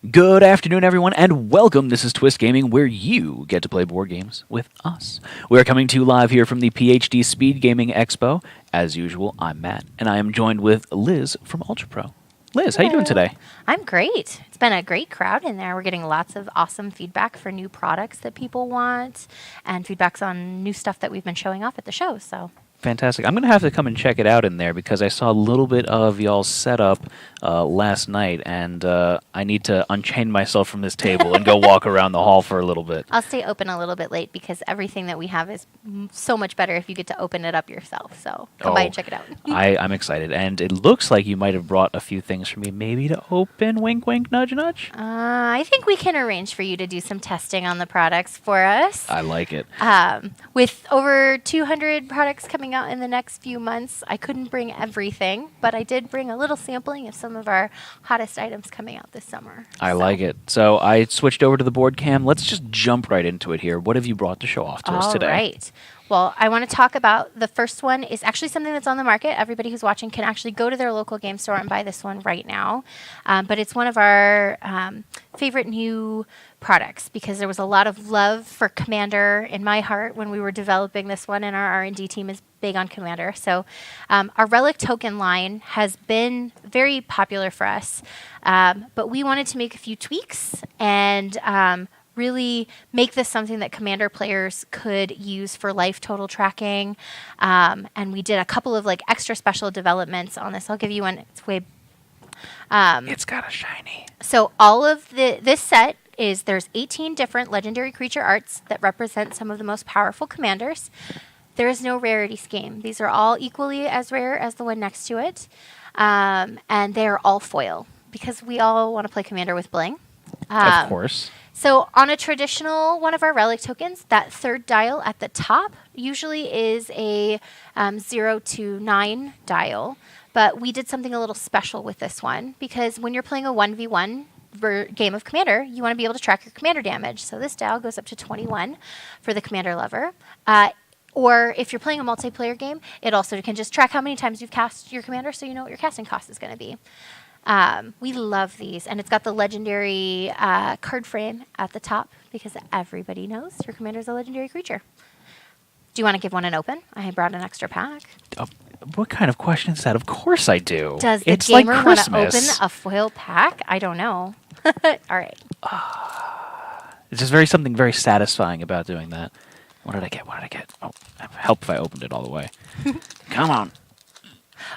Good afternoon, everyone, and welcome. This is Twist Gaming, where you get to play board games with us. We are coming to you live here from the PhD Speed Gaming Expo. As usual, I'm Matt, and I am joined with Liz from Ultra Pro. Liz, how you doing today? I'm great. It's been a great crowd in there. We're getting lots of awesome feedback for new products that people want and feedbacks on new stuff that we've been showing off at the show. So Fantastic. I'm going to have to come and check it out in there because I saw a little bit of y'all's setup last night, and I need to unchain myself from this table and go walk around the hall for a little bit. I'll stay open a little bit late because everything that we have is so much better if you get to open it up yourself. So come by and check it out. I'm excited, and it looks like you might have brought a few things for me maybe to open. Wink, wink, nudge, nudge. I think we can arrange for you to do some testing on the products for us. I like it. With over 200 products coming out in the next few months, I couldn't bring everything, but I did bring a little sampling of some of our hottest items coming out this summer. I like it. So I switched over to the board cam. Let's just jump right into it here. What have you brought to show off to us today? All right. Well, I want to talk about the first one is actually something that's on the market. Everybody who's watching can actually go to their local game store and buy this one right now. But it's one of our favorite new products because there was a lot of love for Commander in my heart when we were developing this one, and our R&D team is big on Commander. So our Relic token line has been very popular for us, but we wanted to make a few tweaks and really make this something that Commander players could use for life total tracking. And we did a couple of like extra special developments on this. I'll give you one. It's way. It's got a shiny. So all of this set is there's 18 different legendary creature arts that represent some of the most powerful commanders. There is no rarity scheme. These are all equally as rare as the one next to it. And they are all foil because we all want to play Commander with bling. Of course. So on a traditional one of our Relic tokens, that third dial at the top usually is a 0 to 9 dial. But we did something a little special with this one because when you're playing a 1v1 game of Commander, you want to be able to track your Commander damage. So this dial goes up to 21 for the Commander lover. Or if you're playing a multiplayer game, it also can just track how many times you've cast your Commander so you know what your casting cost is going to be. We love these, and it's got the legendary card frame at the top because everybody knows your Commander is a legendary creature. Do you want to give one an open? I brought an extra pack. What kind of question is that? Of course I do. Does the it's gamer like want to open Christmas. a foil pack? I don't know. All right. It's just something very satisfying about doing that. What did I get? Oh, it'd help if I opened it all the way. Come on.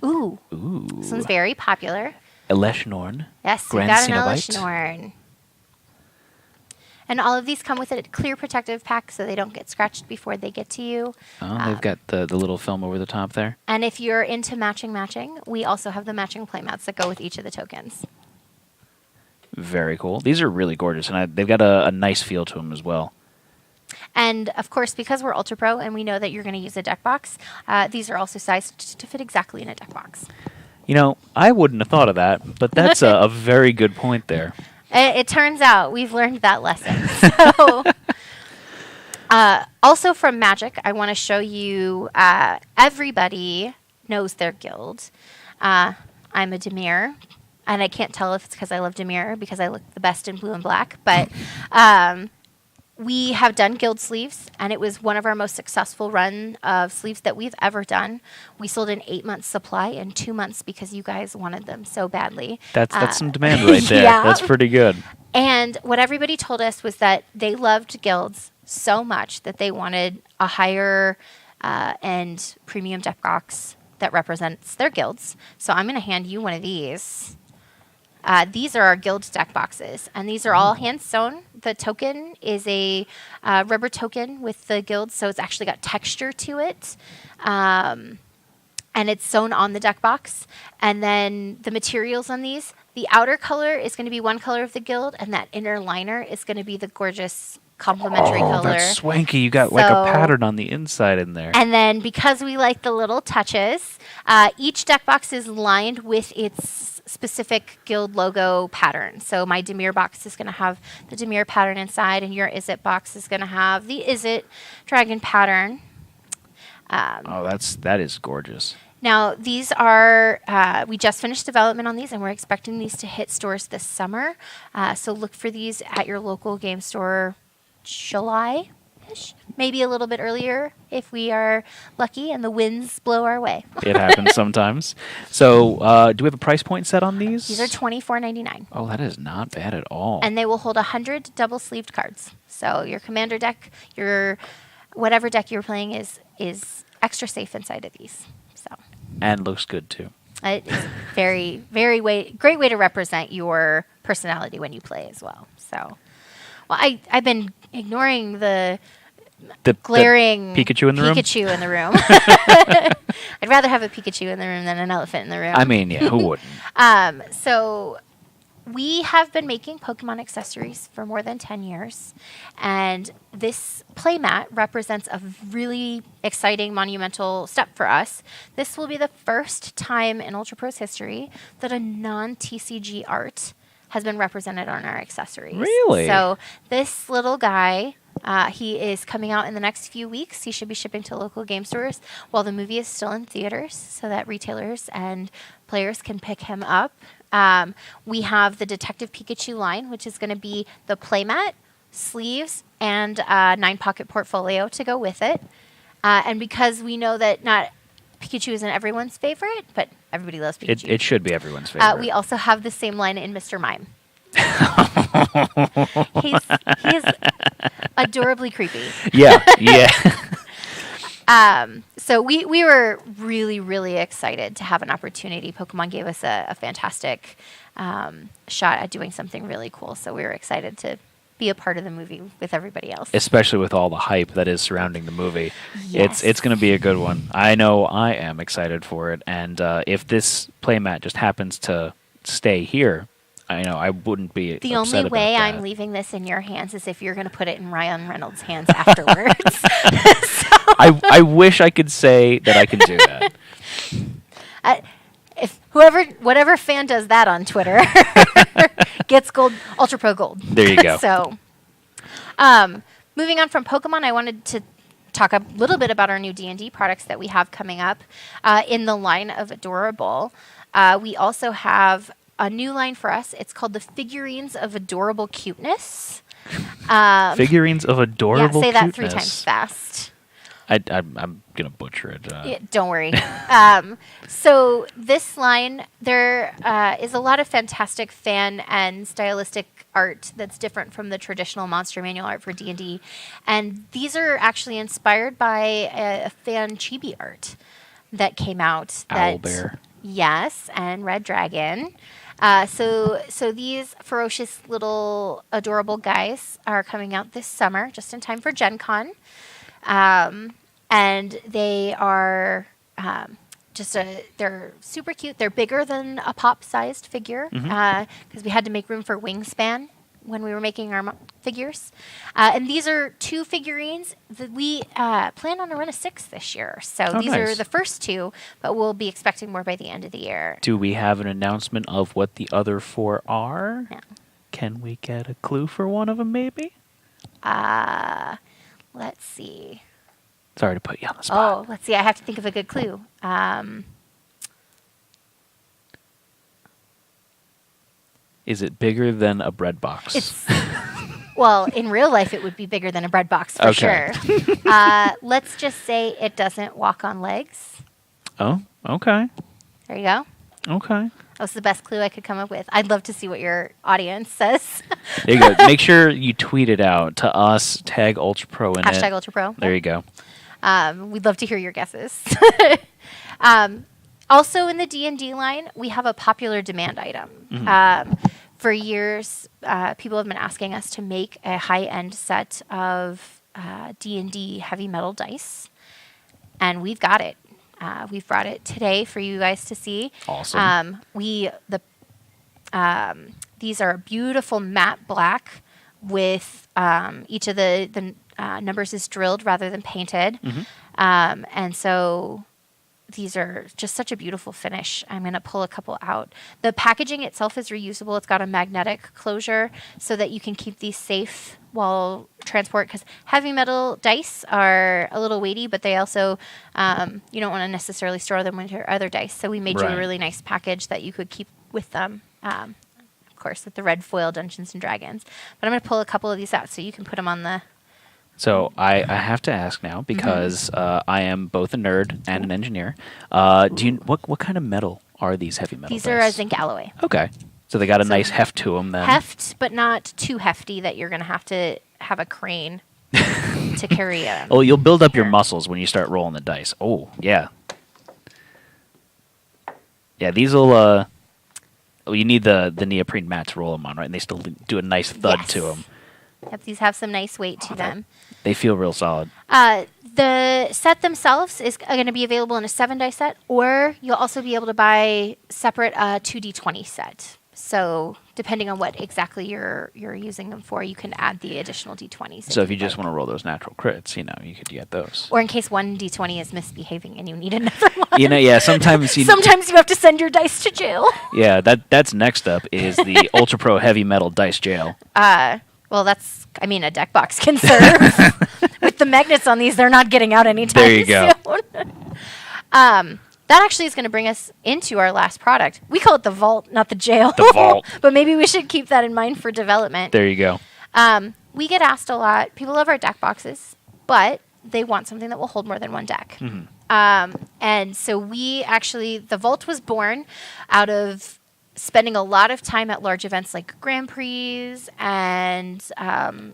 Ooh. Ooh. This one's very popular. Elesh Norn. Yes, we Grand got an Cenobite. Elesh Norn. And all of these come with a clear protective pack so they don't get scratched before they get to you. Oh, they've got the little film over the top there. And if you're into matching, we also have the matching playmats that go with each of the tokens. Very cool. These are really gorgeous, and they've got a nice feel to them as well. And, of course, because we're Ultra Pro and we know that you're going to use a deck box, these are also sized to fit exactly in a deck box. You know, I wouldn't have thought of that, but that's a very good point there. It turns out we've learned that lesson. So, also from Magic, I want to show you everybody knows their guild. I'm a Dimir, and I can't tell if it's because I love Dimir because I look the best in blue and black, but we have done guild sleeves, and it was one of our most successful run of sleeves that we've ever done. We sold an 8-month supply in 2 months because you guys wanted them so badly. That's some demand right there. Yeah. That's pretty good. And what everybody told us was that they loved guilds so much that they wanted a higher end premium deck box that represents their guilds. So I'm going to hand you one of these. These are our guild deck boxes, and these are all hand sewn. The token is a rubber token with the guild, so it's actually got texture to it, and it's sewn on the deck box. And then the materials on these, the outer color is going to be one color of the guild, and that inner liner is going to be the gorgeous complementary color. That's swanky. You got like a pattern on the inside in there. And then because we like the little touches, each deck box is lined with its specific guild logo pattern. So my Dimir box is going to have the Dimir pattern inside, and your Izzet box is going to have the Izzet dragon pattern. That is gorgeous. Now, these are, we just finished development on these, and we're expecting these to hit stores this summer. So look for these at your local game store July-ish, maybe a little bit earlier if we are lucky and the winds blow our way. It happens sometimes. So do we have a price point set on these? These are $24.99. Oh, that is not bad at all. And they will hold 100 double-sleeved cards. So your commander deck, your whatever deck you're playing is extra safe inside of these. So. And looks good, too. It is great way to represent your personality when you play as well. So, well, I've been ignoring the glaring Pikachu in the room? Pikachu in the room. I'd rather have a Pikachu in the room than an elephant in the room. I mean, yeah, who wouldn't? So we have been making Pokemon accessories for more than 10 years, and this playmat represents a really exciting, monumental step for us. This will be the first time in Ultra Pro's history that a non-TCG art has been represented on our accessories. Really? So this little guy, he is coming out in the next few weeks. He should be shipping to local game stores while the movie is still in theaters so that retailers and players can pick him up. We have the Detective Pikachu line, which is going to be the playmat, sleeves, and 9-pocket portfolio to go with it. And because we know that not Pikachu isn't everyone's favorite, but everybody loves Pikachu. It should be everyone's favorite. We also have the same line in Mr. Mime. He's adorably creepy. Yeah. So we were really, really excited to have an opportunity. Pokemon gave us a fantastic shot at doing something really cool. So we were excited to be a part of the movie with everybody else. Especially with all the hype that is surrounding the movie. Yes. It's going to be a good one. I know I am excited for it. And if this playmat just happens to stay here, I know I wouldn't be the upset only about way that. I'm leaving this in your hands is if you're going to put it in Ryan Reynolds' hands afterwards. I wish I could say that I can do that. If whatever fan does that on Twitter gets gold, Ultra Pro Gold. There you go. So, moving on from Pokemon, I wanted to talk a little bit about our new D&D products that we have coming up in the line of Adorable. We also have a new line for us. It's called the Figurines of Adorable Cuteness. Figurines of adorable Yeah, say that cuteness. 3 times fast. I'm going to butcher it. Yeah, don't worry. So this line, there is a lot of fantastic fan and stylistic art that's different from the traditional Monster Manual art for D&D. And these are actually inspired by a fan chibi art that came out. Owlbear. Yes, and Red Dragon. So these ferocious little adorable guys are coming out this summer, just in time for Gen Con. And they are they're super cute. They're bigger than a pop-sized figure because we had to make room for wingspan when we were making our figures. And these are 2 figurines that we plan on to run a 6th this year. So these are nice. the first 2, but we'll be expecting more by the end of the year. Do we have an announcement of what the other 4 are? No. Can we get a clue for one of them, maybe? Let's see. Sorry to put you on the spot. Oh, let's see. I have to think of a good clue. Is it bigger than a bread box? It's well, in real life, it would be bigger than a bread box for Okay. sure. Let's just say it doesn't walk on legs. Oh, okay. There you go. Okay. That was the best clue I could come up with. I'd love to see what your audience says. There you go. Make sure you tweet it out to us, tag Ultra Pro in it. Hashtag Ultra Pro. There you go. We'd love to hear your guesses. Also in the D&D line, we have a popular demand item. For years, people have been asking us to make a high-end set of D&D heavy metal dice, and we've got it. We've brought it today for you guys to see. Awesome. These are beautiful matte black with each of the numbers is drilled rather than painted. And so these are just such a beautiful finish. I'm going to pull a couple out. The packaging itself is reusable. It's got a magnetic closure so that you can keep these safe while transport, because heavy metal dice are a little weighty, but they also you don't want to necessarily store them with your other dice. So we made you Right. a really nice package that you could keep with them. Of course, with the red foil Dungeons and Dragons. But I'm going to pull a couple of these out so you can put them on the. So I have to ask now because I am both a nerd and an engineer. What kind of metal are these heavy metal These dice? are a zinc alloy. Okay, so they got a So nice heft to them then. Heft, but not too hefty that you're going to have a crane to carry them. Oh, you'll build up your Here. muscles when you start rolling the dice. Oh, yeah. Yeah, these will. Oh, you need the neoprene mat to roll them on, right? And they still do a nice thud Yes. to them. Yep, these have some nice weight to them. They feel real solid. The set themselves is going to be available in a 7-die set, or you'll also be able to buy separate 2d20 set. So depending on what exactly you're using them for, you can add the additional d20s. So if you just want to roll those natural crits, you could get those. or in case one d20 is misbehaving and you need another one. Yeah, sometimes Sometimes you have to send your dice to jail. Yeah, that's next up is the Ultra Pro Heavy Metal Dice Jail. Well, a deck box can serve. With the magnets on these, they're not getting out anytime There you go. soon. That actually is going to bring us into our last product. We call it the vault, not the jail. The vault. But maybe we should keep that in mind for development. There you go. We get asked a lot. People love our deck boxes, but they want something that will hold more than one deck. And so the vault was born out of spending a lot of time at large events like Grand Prix and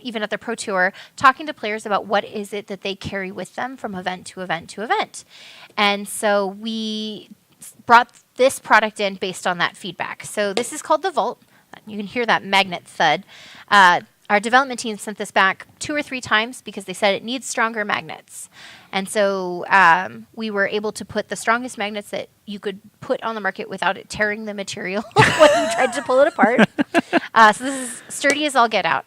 even at the Pro Tour, talking to players about what is it that they carry with them from event to event to event. And so we brought this product in based on that feedback. So this is called the Vault. You can hear that magnet thud. Our development team sent this back 2 or 3 times because they said it needs stronger magnets. And so we were able to put the strongest magnets that you could put on the market without it tearing the material when you tried to pull it apart. So this is sturdy as all get out.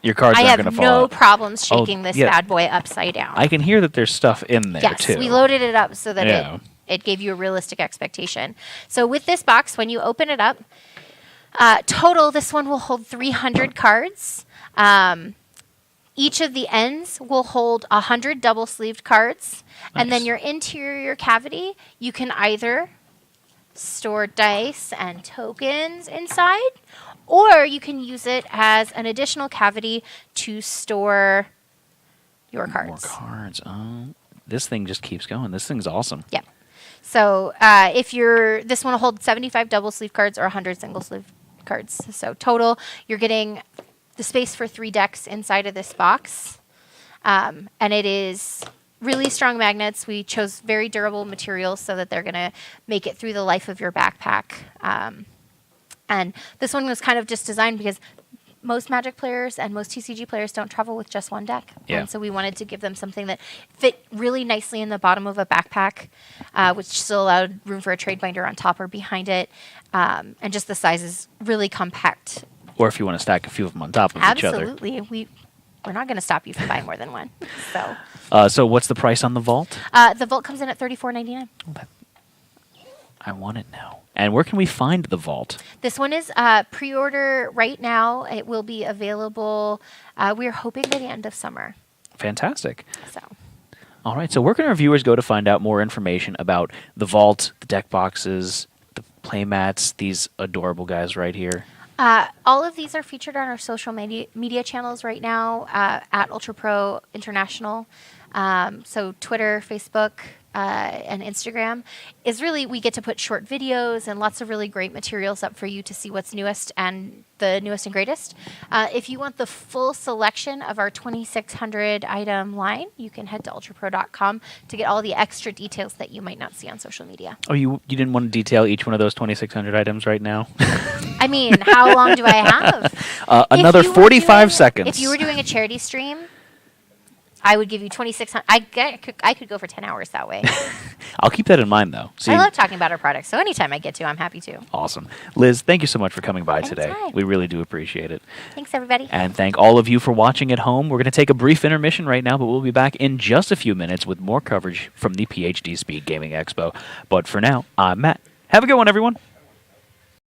Your cards I aren't going have to fall no out. problems shaking this yeah. bad boy upside down. I can hear that there's stuff in there, Yes, too. we loaded it up so that Yeah. it gave you a realistic expectation. So with this box, when you open it up, total, this one will hold 300 cards. Each of the ends will hold 100 double-sleeved cards. And then Nice. your interior cavity, you can either store dice and tokens inside, or you can use it as an additional cavity to store your cards. More cards. Oh, this thing just keeps going. This thing's awesome. Yeah. So this one will hold 75 double sleeve cards or 100 single sleeve cards. So total, you're getting the space for 3 decks inside of this box. And it is really strong magnets. We chose very durable materials so that they're going to make it through the life of your backpack. And this one was kind of just designed because most Magic players and most TCG players don't travel with just one deck. Yeah. And so we wanted to give them something that fit really nicely in the bottom of a backpack, which still allowed room for a trade binder on top or behind it. And just the size is really compact. Or if you want to stack a few of them on top of each other. Absolutely. We're not going to stop you from buying more than one. So So what's the price on the Vault? the Vault comes in at $34.99. I want it now. And where can we find the Vault? This one is pre-order right now. It will be available, we're hoping by the end of summer. Fantastic. So All right, so where can our viewers go to find out more information about the Vault, the deck boxes, the playmats, these adorable guys right here? all of these are featured on our social media channels right now at Ultra Pro International. So Twitter, Facebook, and Instagram is really, we get to put short videos and lots of really great materials up for you to see what's newest and the newest and greatest. If you want the full selection of our 2,600 item line, you can head to ultrapro.com to get all the extra details that you might not see on social media. Oh, you didn't want to detail each one of those 2,600 items right now? I mean, how long do I have? Another If you were 45 doing- seconds. If you were doing a charity stream, I would give you 2,600. I could go for 10 hours that way. I'll keep that in mind, though. See, I love talking about our products, so anytime I get to, I'm happy to. awesome. Liz, thank you so much for coming by today. Anytime. We really do appreciate it. Thanks, everybody. And thank all of you for watching at home. We're going to take a brief intermission right now, but we'll be back in just a few minutes with more coverage from the PhD Speed Gaming Expo. But for now, I'm Matt. Have a good one, everyone.